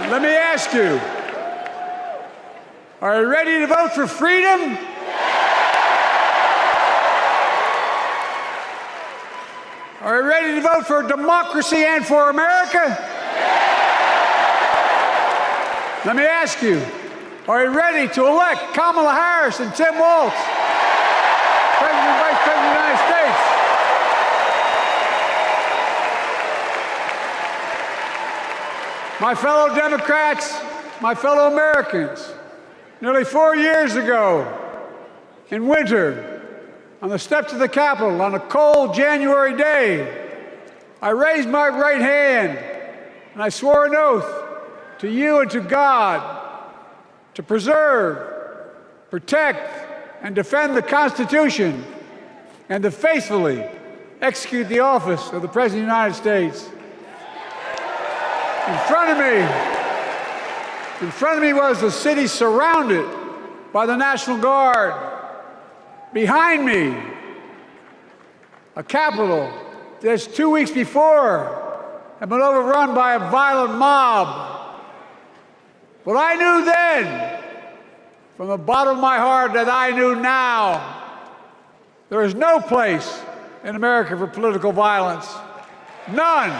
Let me ask you, are you ready to vote for freedom? Are you ready to vote for democracy and for America? Let me ask you, are you ready to elect Kamala Harris and Tim Walz, President and Vice President of the United States? My fellow Democrats, my fellow Americans, nearly 4 years ago, in winter, on the steps of the Capitol, on a cold January day, I raised my right hand and I swore an oath to you and to God to preserve, protect, and defend the Constitution and to faithfully execute the office of the President of the United States. In front of me was the city surrounded by the National Guard. Behind me, a Capitol just 2 weeks before had been overrun by a violent mob. But I knew then, from the bottom of my heart, that I knew now, there is no place in America for political violence. None.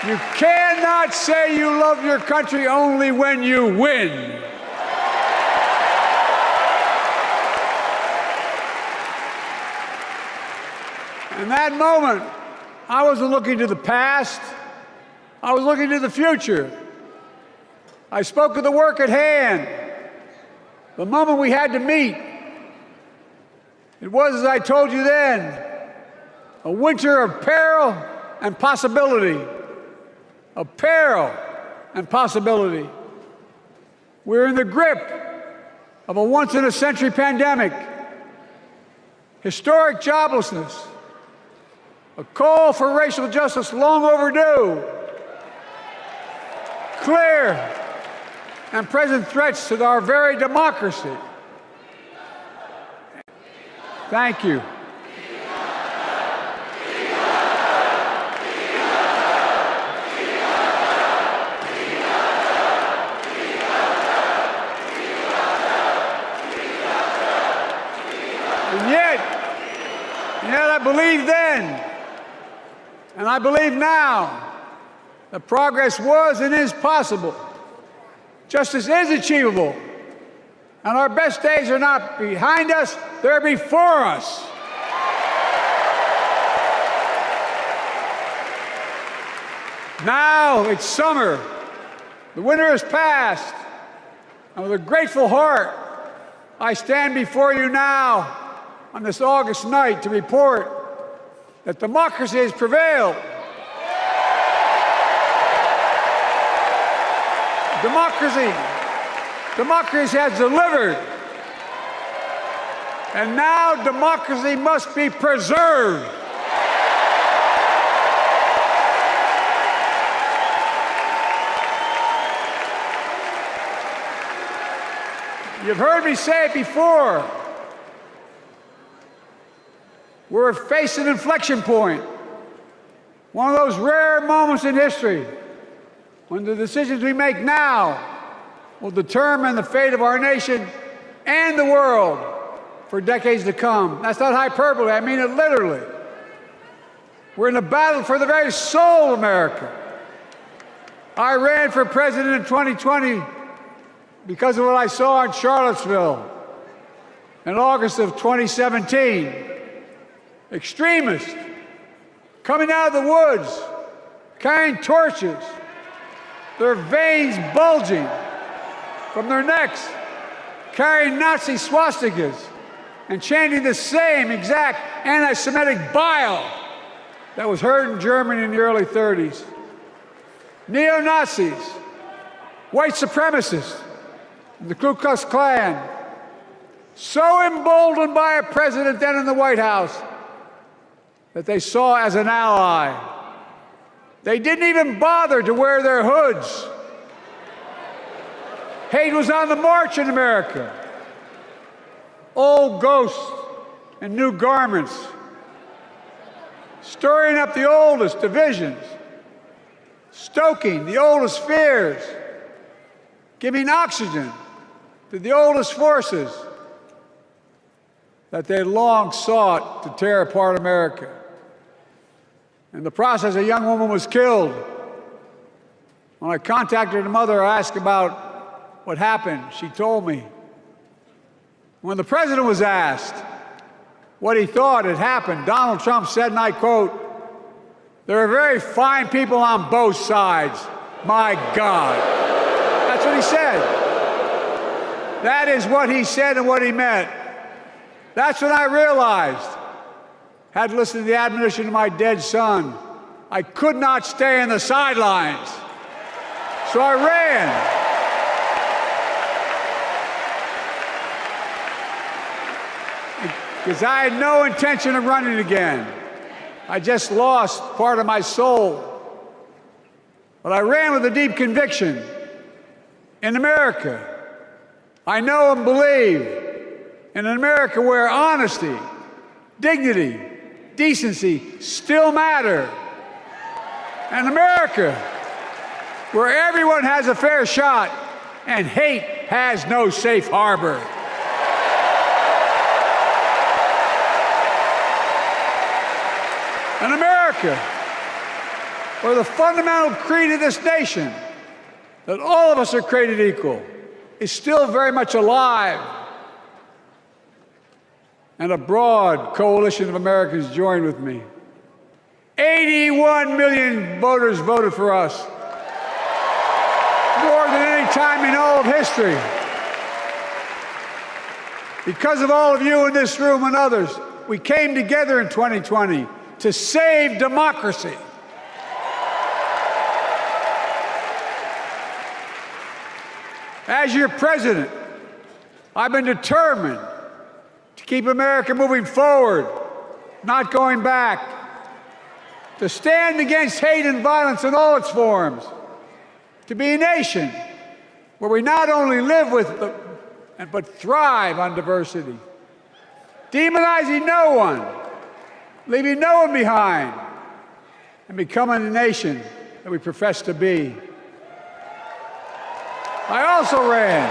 You cannot say you love your country only when you win. In that moment, I wasn't looking to the past. I was looking to the future. I spoke of the work at hand, the moment we had to meet. It was, as I told you then, a winter of peril and possibility. Of peril and possibility. We're in the grip of a once-in-a-century pandemic, historic joblessness, a call for racial justice long overdue, clear and present threats to our very democracy. Thank you. And yet I believed then, and I believe now, that progress was and is possible. Justice is achievable. And our best days are not behind us, they're before us. Now it's summer. The winter has passed. And with a grateful heart, I stand before you now on this August night to report that democracy has prevailed. Democracy has delivered. And now democracy must be preserved. You've heard me say it before. We're facing an inflection point, one of those rare moments in history when the decisions we make now will determine the fate of our nation and the world for decades to come. That's not hyperbole, I mean it literally. We're in a battle for the very soul of America. I ran for president in 2020 because of what I saw in Charlottesville in August of 2017. Extremists coming out of the woods, carrying torches, their veins bulging from their necks, carrying Nazi swastikas, and chanting the same exact anti-Semitic bile that was heard in Germany in the early 30s. Neo-Nazis, white supremacists, the Ku Klux Klan, so emboldened by a president then in the White House that they saw as an ally. They didn't even bother to wear their hoods. Hate was on the march in America. Old ghosts and new garments, stirring up the oldest divisions stoking the oldest fears, giving oxygen to the oldest forces that they long sought to tear apart America. In the process, a young woman was killed. When I contacted her mother, I asked about what happened. She told me. When the president was asked what he thought had happened, Donald Trump said, and I quote, "There are very fine people on both sides. My God." That's what he said. That is what he said and what he meant. That's when I realized, had listened to the admonition of my dead son, I could not stay in the sidelines. So I ran. Because I had no intention of running again. I just lost part of my soul. But I ran with a deep conviction. In America, I know and believe in an America where honesty, dignity, decency still matter. An America where everyone has a fair shot and hate has no safe harbor. An America where the fundamental creed of this nation, that all of us are created equal, is still very much alive. And a broad coalition of Americans joined with me. 81 million voters voted for us, more than any time in all of history. Because of all of you in this room and others, we came together in 2020 to save democracy. As your president, I've been determined to keep America moving forward, not going back, to stand against hate and violence in all its forms, to be a nation where we not only live with but thrive on diversity, demonizing no one, leaving no one behind, and becoming the nation that we profess to be. I also ran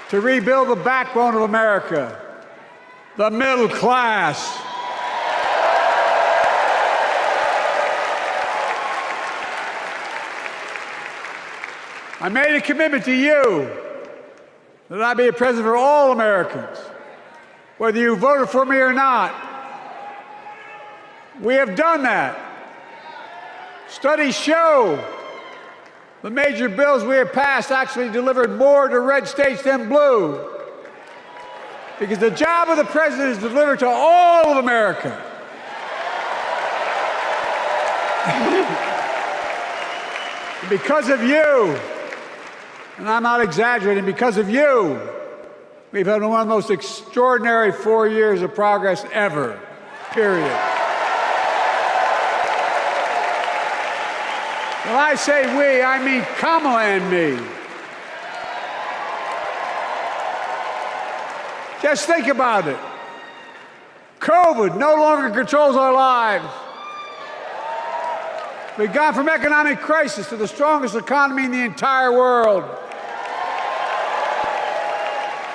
to rebuild the backbone of America, the middle class. I made a commitment to you that I be a president for all Americans, whether you voted for me or not. We have done that. Studies show the major bills we have passed actually delivered more to red states than blue, because the job of the president is to deliver to all of America. And because of you, and I'm not exaggerating, because of you, we've had one of the most extraordinary 4 years of progress ever, period. When I say we, I mean Kamala and me. Just think about it. COVID no longer controls our lives. We've gone from economic crisis to the strongest economy in the entire world.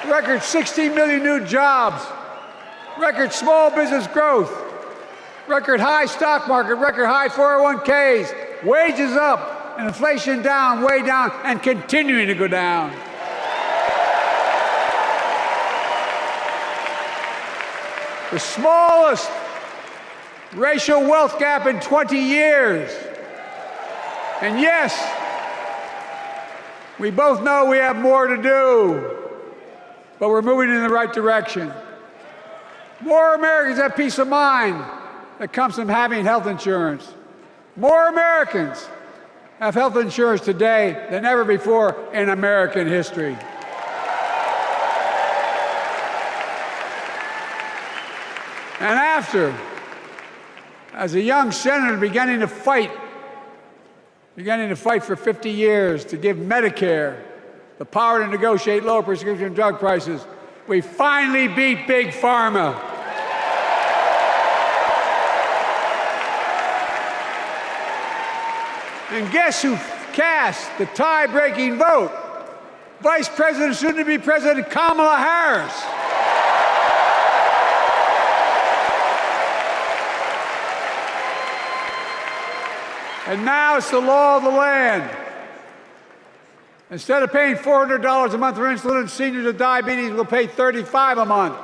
Record 16 million new jobs, record small business growth, record high stock market, record high 401ks, wages up, and inflation down, way down, and continuing to go down. The smallest racial wealth gap in 20 years. And yes, we both know we have more to do, but we're moving in the right direction. More Americans have peace of mind that comes from having health insurance. More Americans have health insurance today than ever before in American history. And after, as a young senator beginning to fight for 50 years to give Medicare the power to negotiate low prescription drug prices, we finally beat Big Pharma. And guess who cast the tie-breaking vote? Vice President, soon-to-be President Kamala Harris. And now it's the law of the land. Instead of paying $400 a month for insulin, seniors with diabetes will pay $35 a month.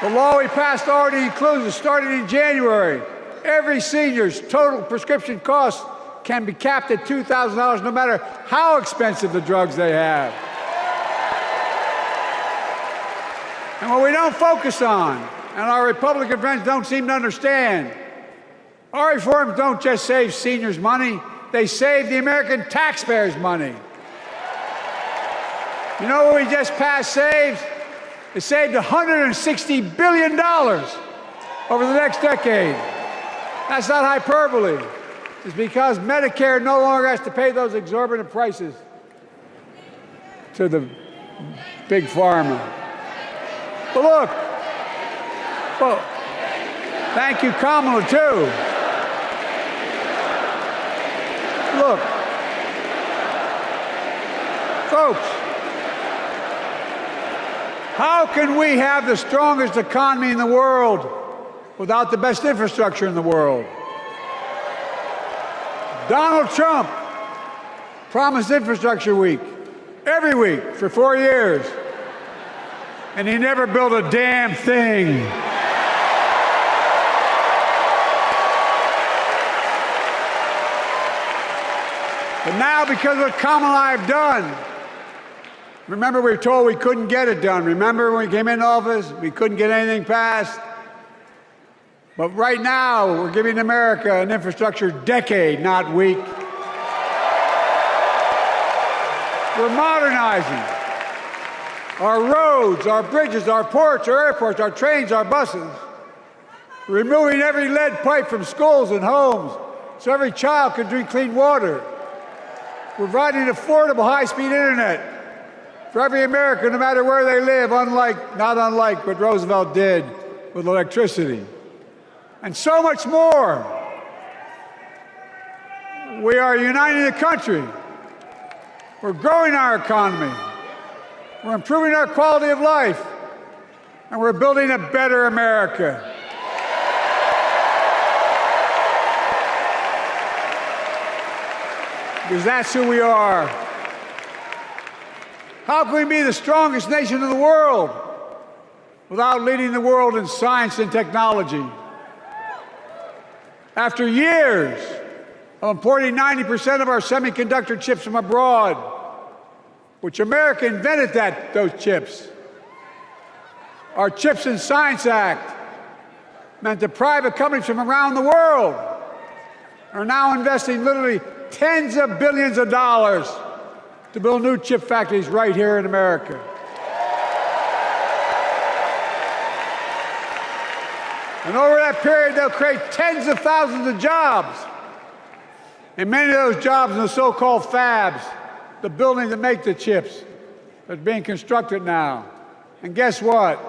The law we passed already includes, starting in January, every senior's total prescription cost can be capped at $2,000 no matter how expensive the drugs they have. And what we don't focus on, and our Republican friends don't seem to understand, our reforms don't just save seniors money, they save the American taxpayers money. You know what we just passed saves? It saved $160 billion over the next decade. That's not hyperbole. It's because Medicare no longer has to pay those exorbitant prices to the big pharma. But look, well, thank you, Kamala, too. Look, folks, how can we have the strongest economy in the world without the best infrastructure in the world? Donald Trump promised Infrastructure Week every week for 4 years, and he never built a damn thing. But now, because of what Kamala and I have done, remember we were told we couldn't get it done. Remember when we came into office, we couldn't get anything passed? But right now, we're giving America an infrastructure decade, not week. We're modernizing our roads, our bridges, our ports, our airports, our trains, our buses. Removing every lead pipe from schools and homes so every child can drink clean water. Providing affordable high-speed internet for every American, no matter where they live, not unlike what Roosevelt did with electricity. And so much more. We are uniting the country. We're growing our economy. We're improving our quality of life. And we're building a better America. Because that's who we are. How can we be the strongest nation in the world without leading the world in science and technology? After years of importing 90% of our semiconductor chips from abroad, which America invented those chips, our Chips and Science Act meant that private companies from around the world are now investing literally tens of billions of dollars to build new chip factories right here in America. And over that period, they'll create tens of thousands of jobs. And many of those jobs in the so-called fabs, the buildings that make the chips, that's being constructed now. And guess what?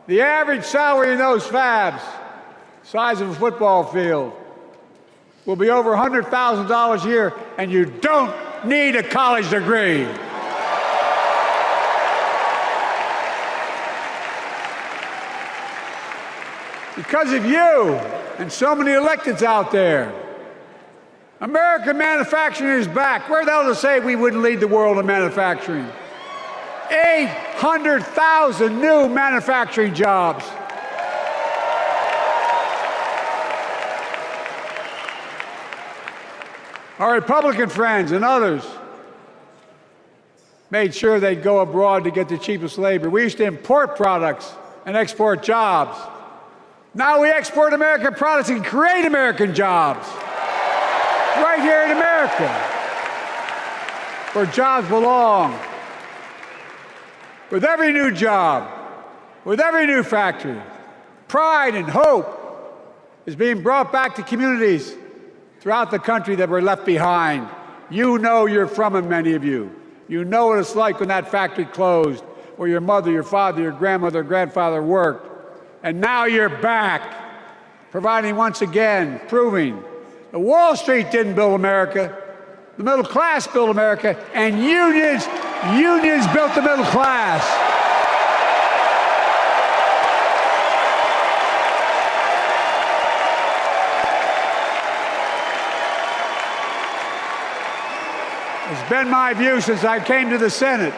The average salary in those fabs, size of a football field, will be over $100,000 a year, and you don't need a college degree. Because of you and so many electeds out there, American manufacturing is back. Where the hell to say we wouldn't lead the world in manufacturing? 800,000 new manufacturing jobs. Our Republican friends and others made sure they'd go abroad to get the cheapest labor. We used to import products and export jobs. Now we export American products and create American jobs right here in America, where jobs belong. With every new job, with every new factory, pride and hope is being brought back to communities throughout the country that were left behind. You know you're from them, many of you. You know what it's like when that factory closed, where your mother, your father, your grandmother, grandfather worked. And now you're back, providing once again, proving Wall Street didn't build America. The middle class built America, and unions built the middle class. It's been my view since I came to the Senate.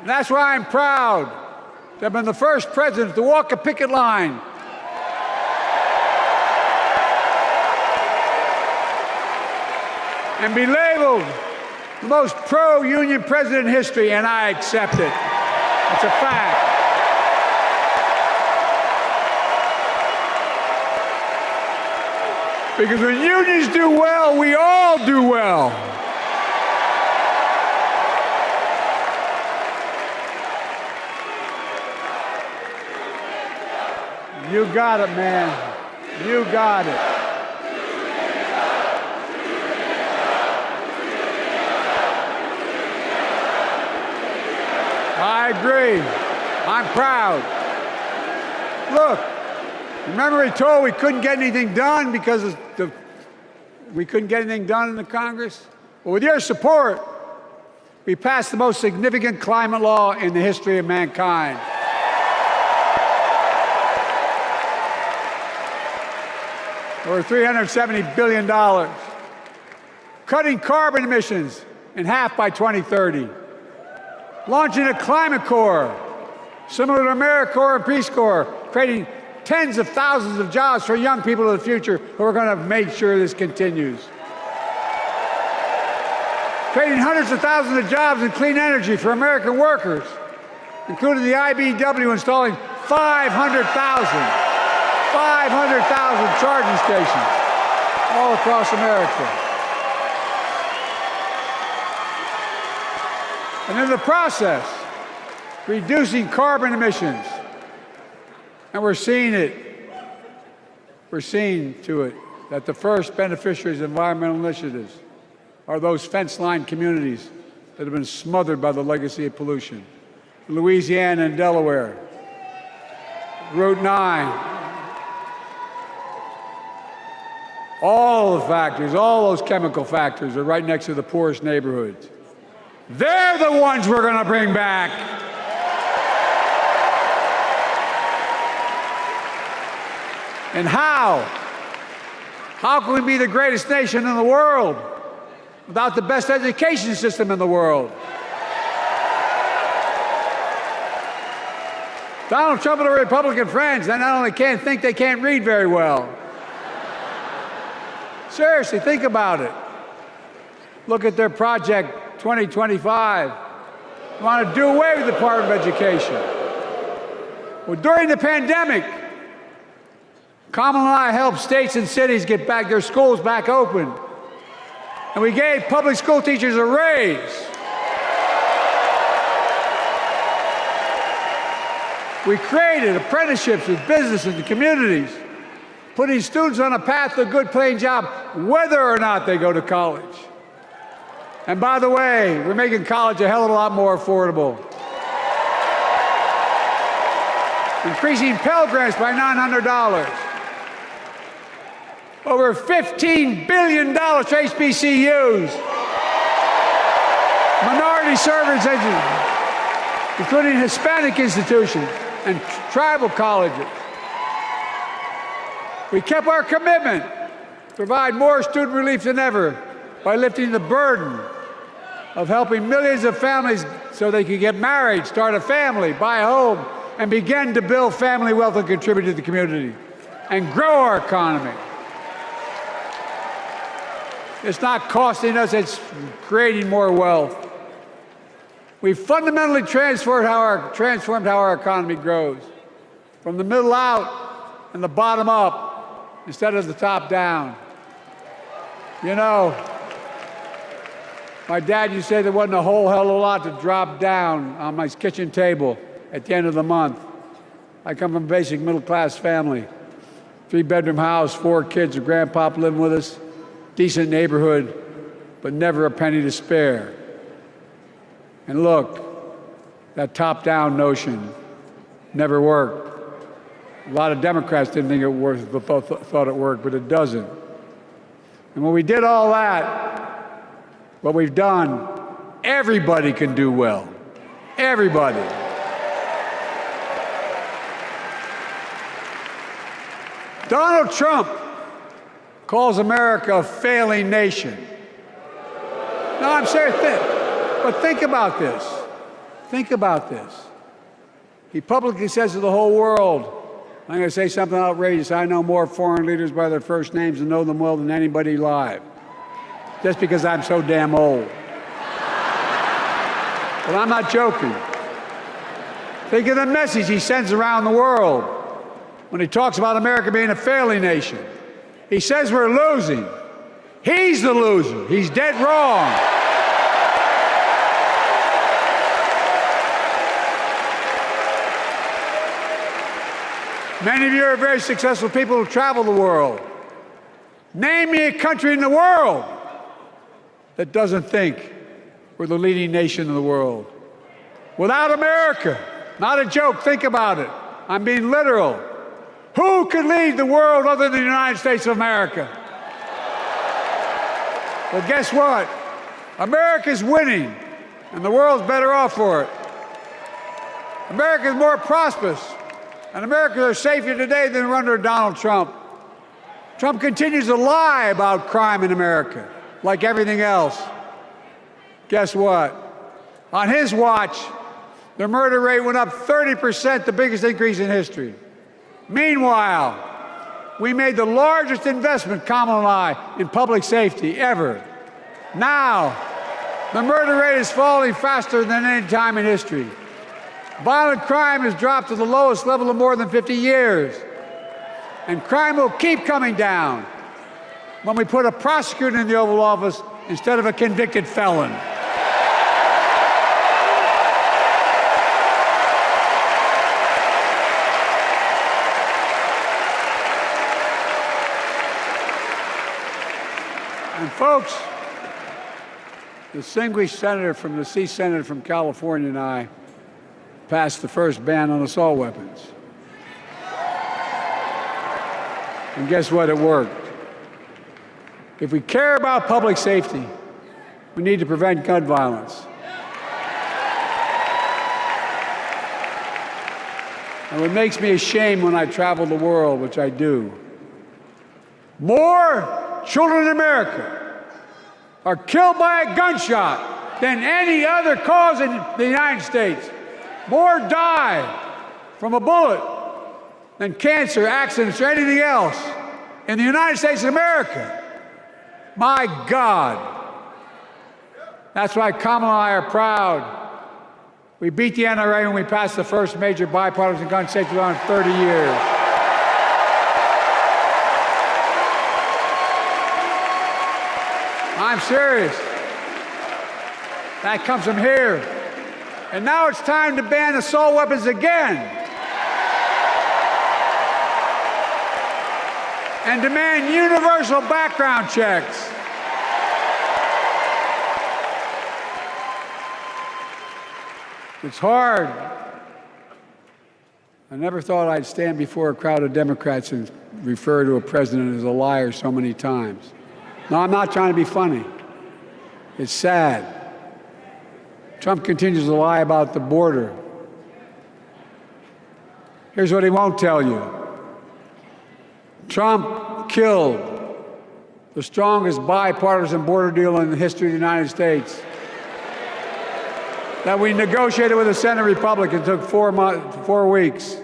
And that's why I'm proud to have been the first president to walk a picket line and be labeled the most pro-union president in history, and I accept it. It's a fact. Because when unions do well, we all do well. You got it, man. You got it. I agree. I'm proud. Look, remember we told we couldn't get anything done because we couldn't get anything done in the Congress? Well, with your support, we passed the most significant climate law in the history of mankind. Over $370 billion. Cutting carbon emissions in half by 2030. Launching a climate corps, similar to AmeriCorps and Peace Corps, creating tens of thousands of jobs for young people of the future who are going to make sure this continues. Creating hundreds of thousands of jobs in clean energy for American workers, including the IBEW installing 500,000 charging stations all across America. And in the process, reducing carbon emissions. And we're seeing it. We're seeing to it that the first beneficiaries of environmental initiatives are those fence-lined communities that have been smothered by the legacy of pollution. Louisiana and Delaware, Route 9, all the factories, all those chemical factories are right next to the poorest neighborhoods. They're the ones we're going to bring back. And how? How can we be the greatest nation in the world without the best education system in the world? Donald Trump and the Republican friends, they not only can't think, they can't read very well. Seriously, think about it. Look at their Project 2025. They want to do away with the Department of Education. Well, during the pandemic, Kamala and I helped states and cities get back their schools back open. And we gave public school teachers a raise. We created apprenticeships with businesses and communities, putting students on a path to a good paying job, whether or not they go to college. And by the way, we're making college a hell of a lot more affordable. Increasing Pell Grants by $900. Over $15 billion to HBCUs. Minority service institutions, including Hispanic institutions and tribal colleges. We kept our commitment to provide more student relief than ever by lifting the burden of helping millions of families so they could get married, start a family, buy a home, and begin to build family wealth and contribute to the community and grow our economy. It's not costing us, it's creating more wealth. We fundamentally transformed how our economy grows, from the middle out and the bottom up, instead of the top down. You know, my dad used to say there wasn't a whole hell of a lot to drop down on my kitchen table at the end of the month. I come from a basic middle-class family, 3-bedroom house, 4 kids, a grandpop living with us, decent neighborhood, but never a penny to spare. And look, that top-down notion never worked. A lot of Democrats didn't think it worked, thought it worked, but it doesn't. And when we did all that, what we've done, everybody can do well. Everybody. Donald Trump calls America a failing nation. No, I'm serious. But think about this. Think about this. He publicly says to the whole world, I'm going to say something outrageous. I know more foreign leaders by their first names and know them well than anybody alive. Just because I'm so damn old. But I'm not joking. Think of the message he sends around the world when he talks about America being a failing nation. He says we're losing. He's the loser. He's dead wrong. Many of you are very successful people who travel the world. Name me a country in the world that doesn't think we're the leading nation in the world. Without America, not a joke, think about it. I'm being literal. Who could lead the world other than the United States of America? Well, guess what? America's winning, and the world's better off for it. America's more prosperous, and Americans are safer today than they were under Donald Trump. Trump continues to lie about crime in America, like everything else. Guess what? On his watch, the murder rate went up 30%, the biggest increase in history. Meanwhile, we made the largest investment, Kamala and I, in public safety ever. Now, the murder rate is falling faster than any time in history. Violent crime has dropped to the lowest level of more than 50 years. And crime will keep coming down when we put a prosecutor in the Oval Office instead of a convicted felon. And folks, the distinguished senator from the Senator from California and I passed the first ban on assault weapons. And guess what? It worked. If we care about public safety, we need to prevent gun violence. And what makes me ashamed when I travel the world, which I do, more children in America are killed by a gunshot than any other cause in the United States. More die from a bullet than cancer, accidents, or anything else in the United States of America. My God. That's why Kamala and I are proud. We beat the NRA when we passed the first major bipartisan gun safety law in 30 years. I'm serious. That comes from here. And now it's time to ban assault weapons again. And demand universal background checks. It's hard. I never thought I'd stand before a crowd of Democrats and refer to a president as a liar so many times. No, I'm not trying to be funny. It's sad. Trump continues to lie about the border. Here's what he won't tell you. Trump killed the strongest bipartisan border deal in the history of the United States that we negotiated with the Senate Republicans. Took 4 weeks.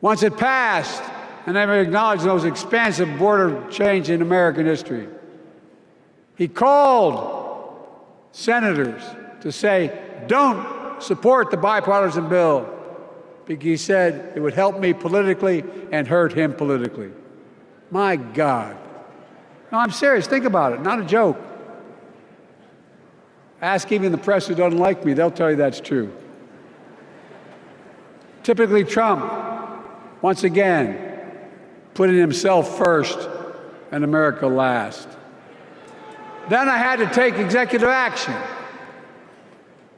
Once it passed, and never acknowledged the most expansive border change in American history. He called senators to say, don't support the bipartisan bill, because he said it would help me politically and hurt him politically. My God. No, I'm serious. Think about it. Not a joke. Ask even the press who doesn't like me. They'll tell you that's true. Typically, Trump, once again, putting himself first and America last. Then I had to take executive action.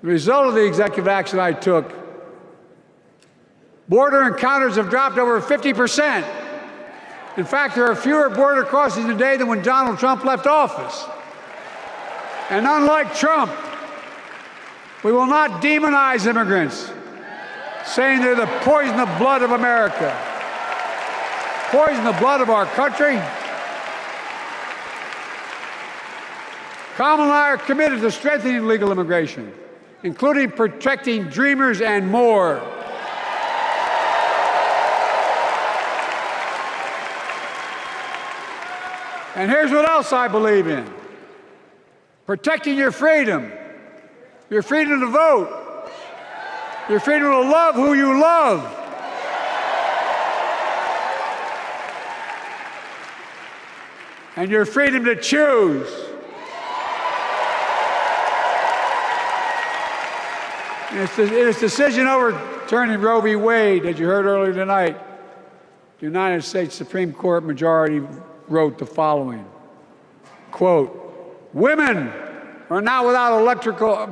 The result of the executive action I took Border encounters have dropped over 50%. In fact, there are fewer border crossings today than when Donald Trump left office. And unlike Trump, we will not demonize immigrants, saying they're the poison of blood of America, poison the blood of our country. Kamala and I are committed to strengthening legal immigration, including protecting dreamers and more. And here's what else I believe in: protecting your freedom to vote, your freedom to love who you love, and your freedom to choose. In its decision overturning Roe v. Wade, as you heard earlier tonight, the United States Supreme Court majority wrote the following, quote, "Women are not without electoral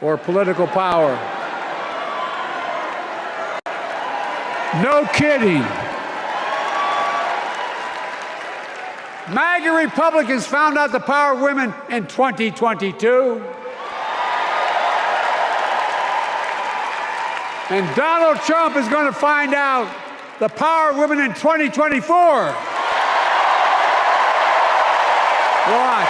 or political power." No kidding. MAGA Republicans found out the power of women in 2022. And Donald Trump is going to find out the power of women in 2024. Watch.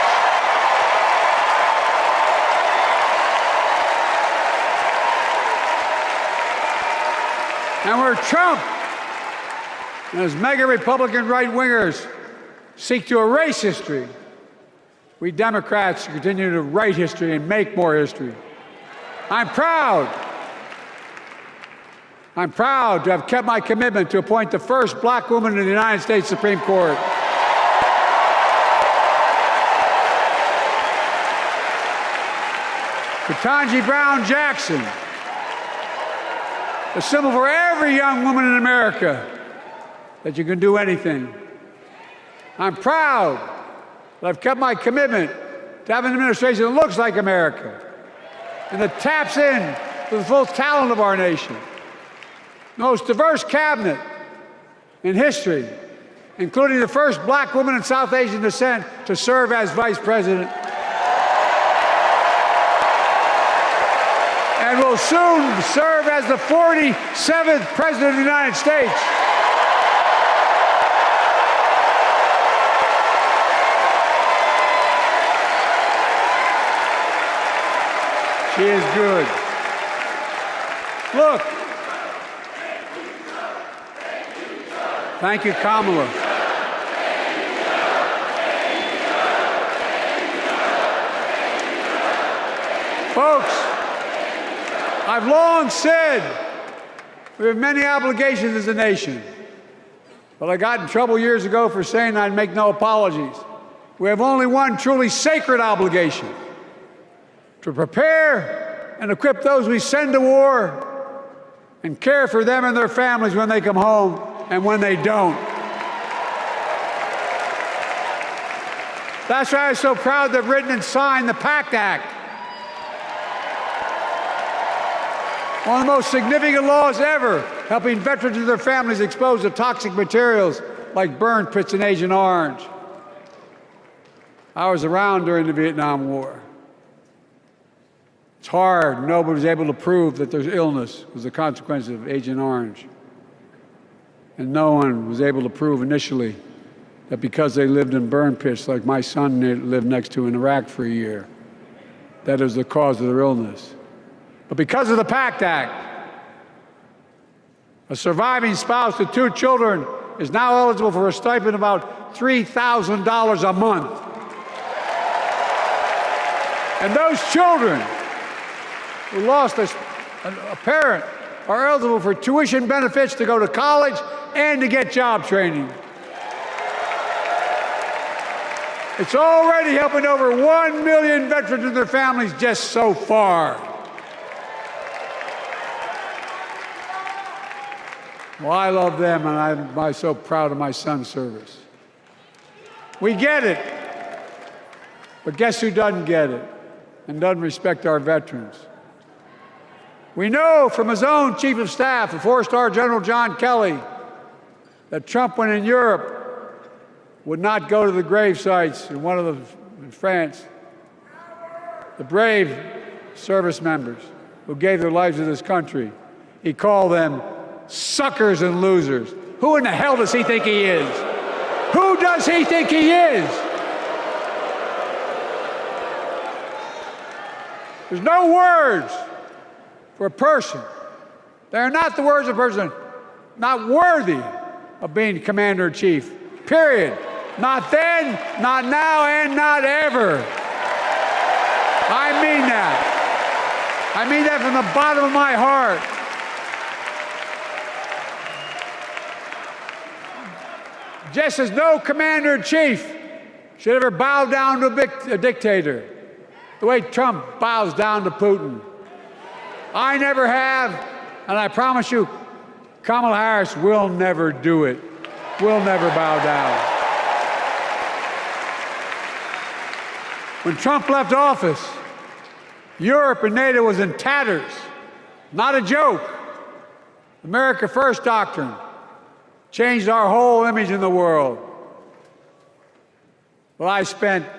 And where Trump and his MAGA Republican right-wingers seek to erase history, we Democrats continue to write history and make more history. I'm proud to have kept my commitment to appoint the first black woman in the United States Supreme Court. Ketanji Brown Jackson, a symbol for every young woman in America that you can do anything. I'm proud that I've kept my commitment to have an administration that looks like America and that taps in to the full talent of our nation. The most diverse cabinet in history, including the first black woman of South Asian descent to serve as vice president, and will soon serve as the 47th president of the United States. She is good. Look. Thank you, Kamala. Folks, I've long said we have many obligations as a nation, but I got in trouble years ago for saying I'd make no apologies. We have only one truly sacred obligation: to prepare and equip those we send to war and care for them and their families when they come home and when they don't. That's why I'm so proud to have written and signed the PACT Act, one of the most significant laws ever, helping veterans and their families exposed to toxic materials like burn pits and Agent Orange. I was around during the Vietnam War. It's hard. Nobody was able to prove that their illness was a consequence of Agent Orange. And no one was able to prove initially that because they lived in burn pits like my son lived next to in Iraq for a year, that is the cause of their illness. But because of the PACT Act, a surviving spouse with 2 children is now eligible for a stipend of about $3,000 a month. And those children who lost a parent are eligible for tuition benefits to go to college and to get job training. It's already helping over 1 million veterans and their families just so far. Well, I love them, and I'm so proud of my son's service. We get it. But guess who doesn't get it? and doesn't respect our veterans. We know from his own Chief of Staff, the four-star General John Kelly, that Trump, when in Europe, would not go to the grave sites in France. The brave service members who gave their lives to this country, he called them suckers and losers. Who in the hell does he think he is? Who does he think he is? There's no words for a person. They are not the words of a person not worthy of being commander-in-chief, period. Not then, not now, and not ever. I mean that. I mean that from the bottom of my heart. Just as no commander-in-chief should ever bow down to a dictator, the way Trump bows down to Putin. I never have, and I promise you, Kamala Harris will never do it. Will never bow down. When Trump left office, Europe and NATO was in tatters. Not a joke. America First doctrine changed our whole image in the world. Well,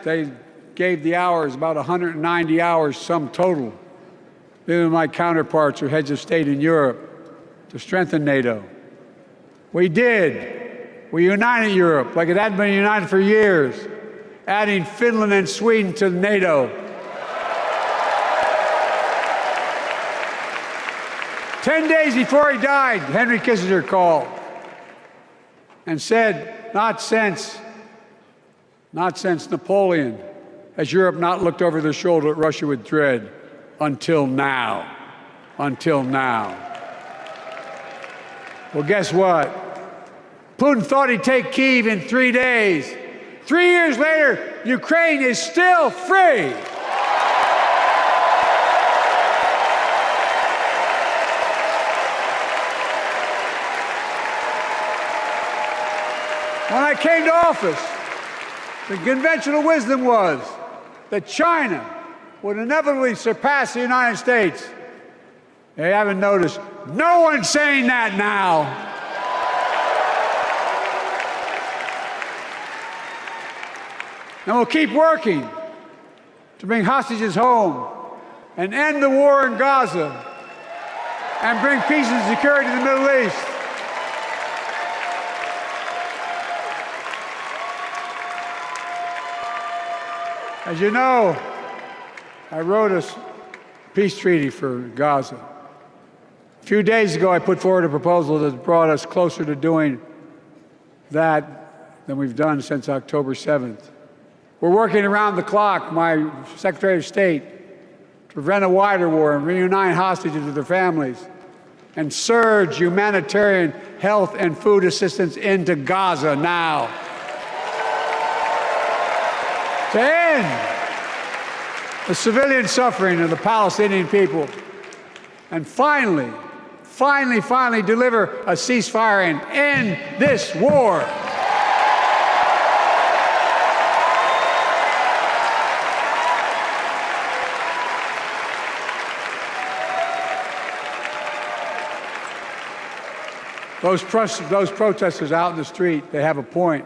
they gave the hours, about 190 hours sum total, me my counterparts or heads of state in Europe, to strengthen NATO. We did. We united Europe like it hadn't been united for years, adding Finland and Sweden to NATO. 10 days before he died, Henry Kissinger called and said, not since Napoleon has Europe not looked over their shoulder at Russia with dread, until now. Until now. Well, guess what? Putin thought he'd take Kyiv in 3 days. 3 years later, Ukraine is still free. When I came to office, the conventional wisdom was that China would inevitably surpass the United States. They haven't noticed. No one's saying that now. And we'll keep working to bring hostages home and end the war in Gaza and bring peace and security to the Middle East. As you know, I wrote a peace treaty for Gaza. A few days ago, I put forward a proposal that brought us closer to doing that than we've done since October 7th. We're working around the clock, my Secretary of State, to prevent a wider war and reunite hostages with their families and surge humanitarian health and food assistance into Gaza now. To end the civilian suffering of the Palestinian people, and finally deliver a ceasefire and end this war. Those protesters out in the street, they have a point.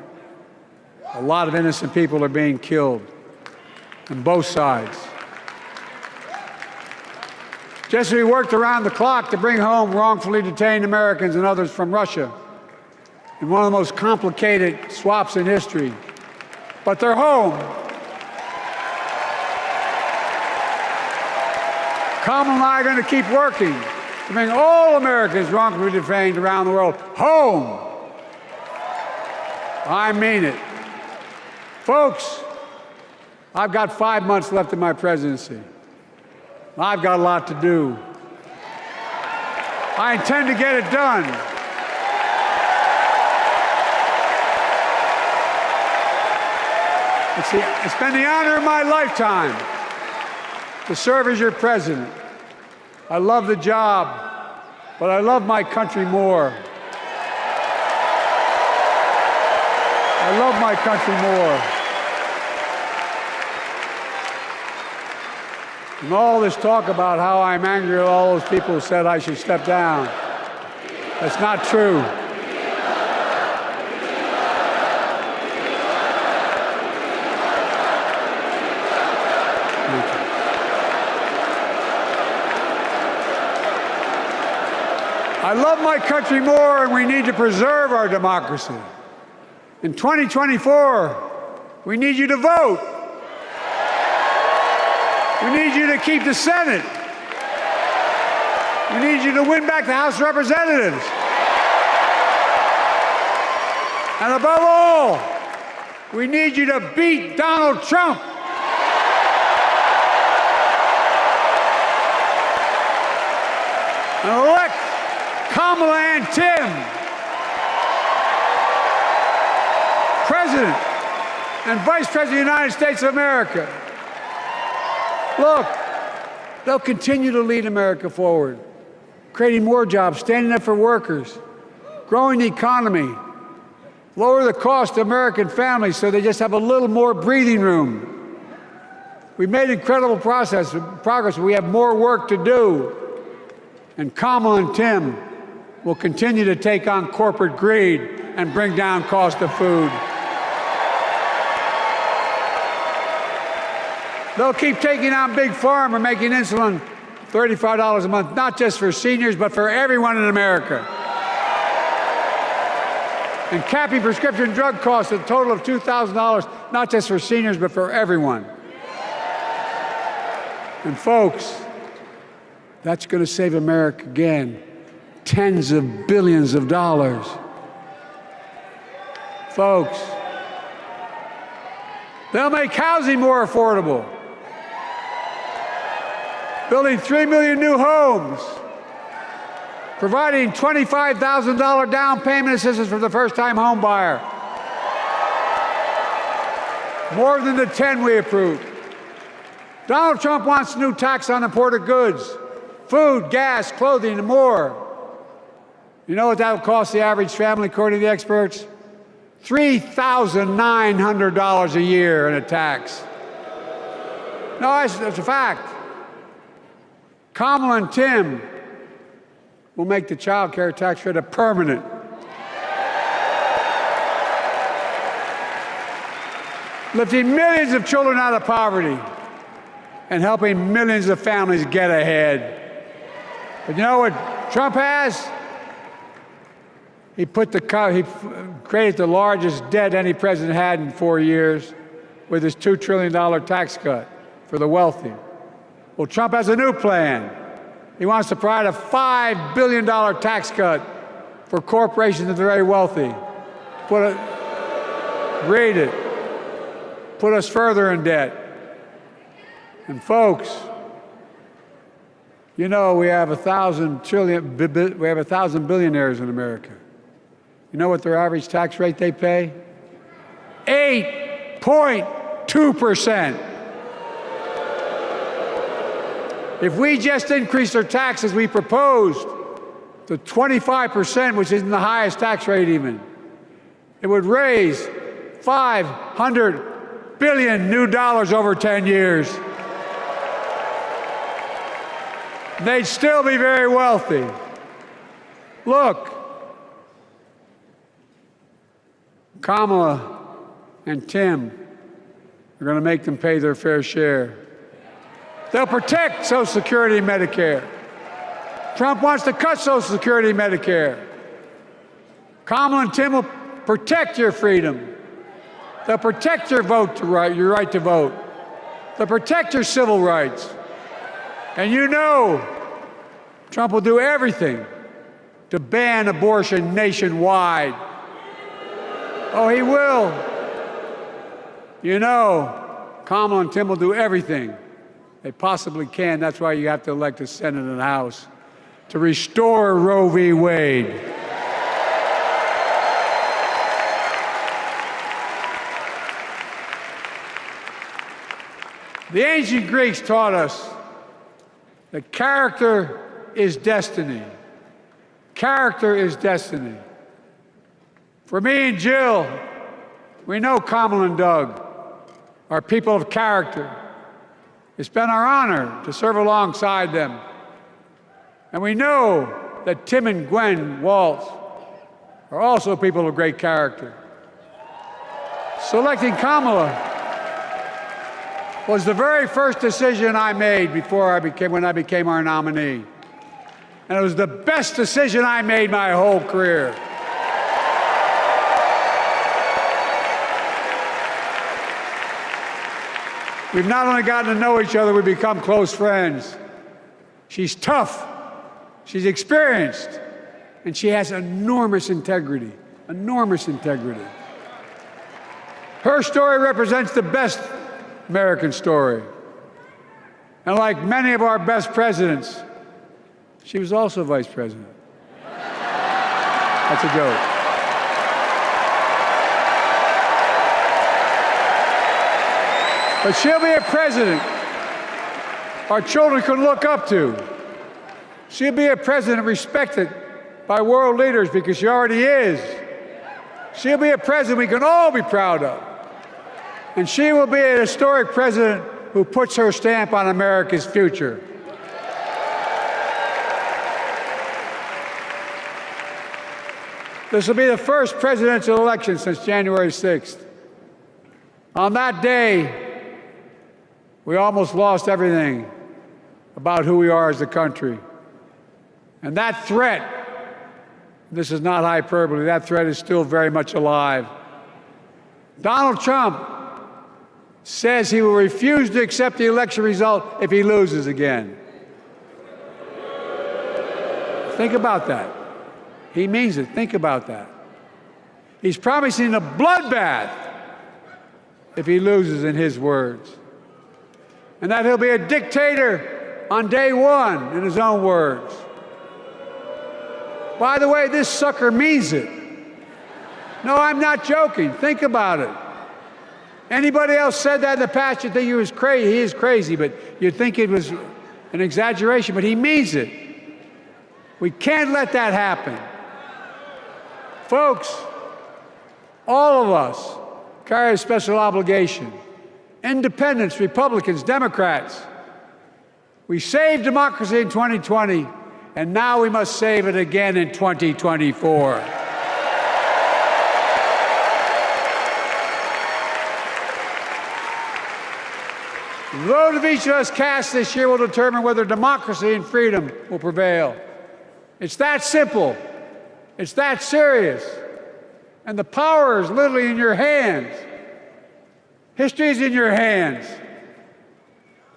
A lot of innocent people are being killed on both sides. Just as we worked around the clock to bring home wrongfully detained Americans and others from Russia in one of the most complicated swaps in history, but they're home. Kamala and I are going to keep working to bring all Americans wrongfully detained around the world home. I mean it. Folks, I've got 5 months left in my presidency. I've got a lot to do. I intend to get it done. It's been the honor of my lifetime to serve as your president. I love the job, but I love my country more. I love my country more. And all this talk about how I'm angry at all those people who said I should step down. That's not true. I love my country more, and we need to preserve our democracy. In 2024, we need you to vote. We need you to keep the Senate. We need you to win back the House of Representatives. And above all, we need you to beat Donald Trump. And elect Kamala and Tim, President and Vice President of the United States of America. Look, they'll continue to lead America forward, creating more jobs, standing up for workers, growing the economy, lower the cost to American families so they just have a little more breathing room. We've made incredible progress, but we have more work to do. And Kamala and Tim will continue to take on corporate greed and bring down cost of food. They'll keep taking on Big Pharma, making insulin $35 a month, not just for seniors, but for everyone in America. And capping prescription drug costs at a total of $2,000, not just for seniors, but for everyone. And folks, that's going to save America again tens of billions of dollars. Folks, they'll make housing more affordable, building 3 million new homes, providing $25,000 down payment assistance for the first-time home buyer, more than the 10 we approved. Donald Trump wants a new tax on imported goods, food, gas, clothing, and more. You know what that will cost the average family, according to the experts? $3,900 a year in a tax. No, that's a fact. Kamala and Tim will make the child care tax credit permanent. Lifting millions of children out of poverty and helping millions of families get ahead. But you know what Trump has? He created the largest debt any president had in 4 years with his $2 trillion tax cut for the wealthy. Well, Trump has a new plan. He wants to provide a $5 billion tax cut for corporations and the very wealthy. Read it. Put us further in debt. And folks, you know we have 1,000 billionaires in America. You know what their average tax rate they pay? 8.2%. If we just increased our taxes we proposed to 25%, which isn't the highest tax rate even, it would raise $500 billion new dollars over 10 years. They'd still be very wealthy. Look, Kamala and Tim are going to make them pay their fair share. They'll protect Social Security and Medicare. Trump wants to cut Social Security and Medicare. Kamala and Tim will protect your freedom. They'll protect your your right to vote. They'll protect your civil rights. And you know Trump will do everything to ban abortion nationwide. Oh, he will. You know, Kamala and Tim will do everything they possibly can. That's why you have to elect a Senate and a House to restore Roe v. Wade. The ancient Greeks taught us that character is destiny. Character is destiny. For me and Jill, we know Kamala and Doug are people of character. It's been our honor to serve alongside them. And we know that Tim and Gwen Waltz are also people of great character. Selecting Kamala was the very first decision I made when I became our nominee. And it was the best decision I made my whole career. We've not only gotten to know each other, we've become close friends. She's tough, she's experienced, and she has enormous integrity, enormous integrity. Her story represents the best American story. And like many of our best presidents, she was also vice president. That's a joke. But she'll be a president our children can look up to. She'll be a president respected by world leaders because she already is. She'll be a president we can all be proud of. And she will be a historic president who puts her stamp on America's future. This will be the first presidential election since January 6th. On that day, we almost lost everything about who we are as a country. And that threat, this is not hyperbole, that threat is still very much alive. Donald Trump says he will refuse to accept the election result if he loses again. Think about that. He means it. Think about that. He's promising a bloodbath if he loses, in his words. And that he'll be a dictator on day one, in his own words. By the way, this sucker means it. No, I'm not joking. Think about it. Anybody else said that in the past, you'd think he was crazy. He is crazy, but you'd think it was an exaggeration, but he means it. We can't let that happen. Folks, all of us carry a special obligation. Independents, Republicans, Democrats. We saved democracy in 2020, and now we must save it again in 2024. The vote of each of us cast this year will determine whether democracy and freedom will prevail. It's that simple. It's that serious. And the power is literally in your hands. History is in your hands.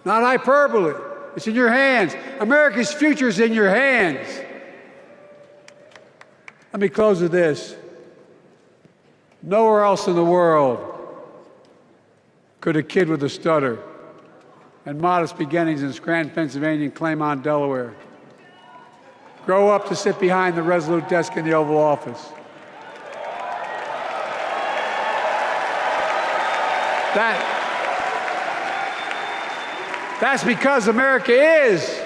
Not hyperbole. It's in your hands. America's future is in your hands. Let me close with this. Nowhere else in the world could a kid with a stutter and modest beginnings in Scranton, Pennsylvania, and Claymont, Delaware, grow up to sit behind the resolute desk in the Oval Office. That's because America is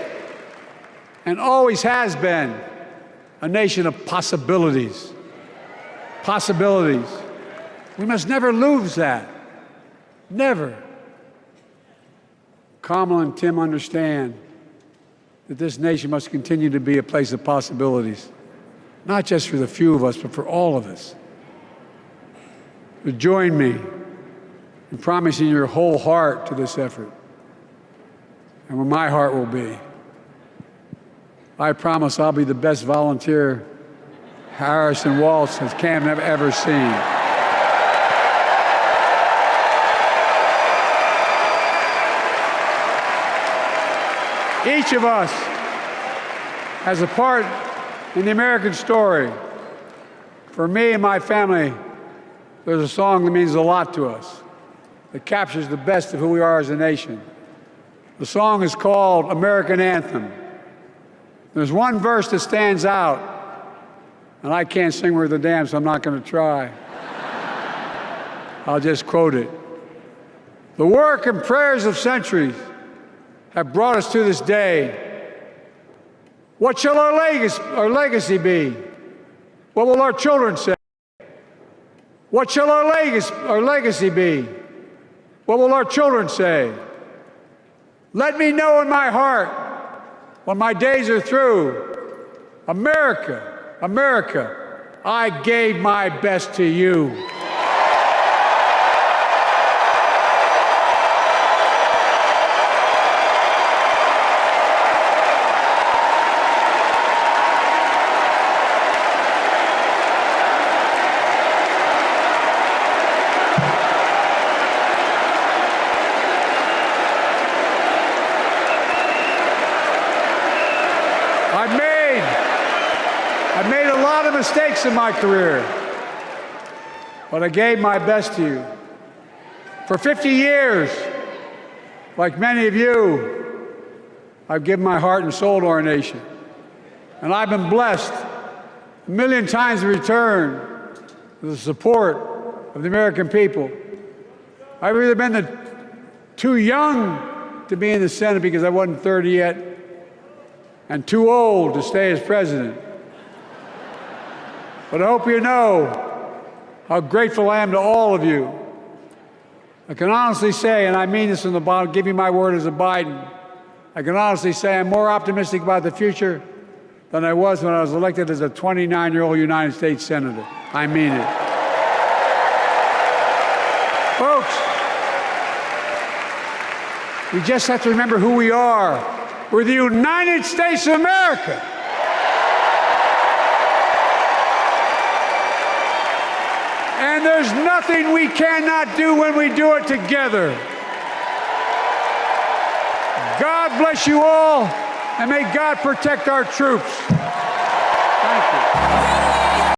and always has been a nation of possibilities. Possibilities. We must never lose that. Never. Kamala and Tim understand that this nation must continue to be a place of possibilities, not just for the few of us, but for all of us. So join me in promising your whole heart to this effort, and where my heart will be. I promise I'll be the best volunteer Harris and Waltz has Cam ever seen. Each of us has a part in the American story. For me and my family, there's a song that means a lot to us, that captures the best of who we are as a nation. The song is called American Anthem. There's one verse that stands out, and I can't sing worth a damn, so I'm not going to try. I'll just quote it. The work and prayers of centuries have brought us to this day. What shall our legacy be? What will our children say? What shall our legacy be? What will our children say? Let me know in my heart when my days are through, America, America, I gave my best to you. I've made a lot of mistakes in my career, but I gave my best to you. For 50 years, like many of you, I've given my heart and soul to our nation. And I've been blessed a million times in return with the support of the American people. I've either been too young to be in the Senate because I wasn't 30 yet, and too old to stay as president. But I hope you know how grateful I am to all of you. I can honestly say, and I mean this from the bottom, give you my word as a Biden, I can honestly say I'm more optimistic about the future than I was when I was elected as a 29-year-old United States Senator. I mean it. Folks, we just have to remember who we are. We're the United States of America. And there's nothing we cannot do when we do it together. God bless you all, and may God protect our troops.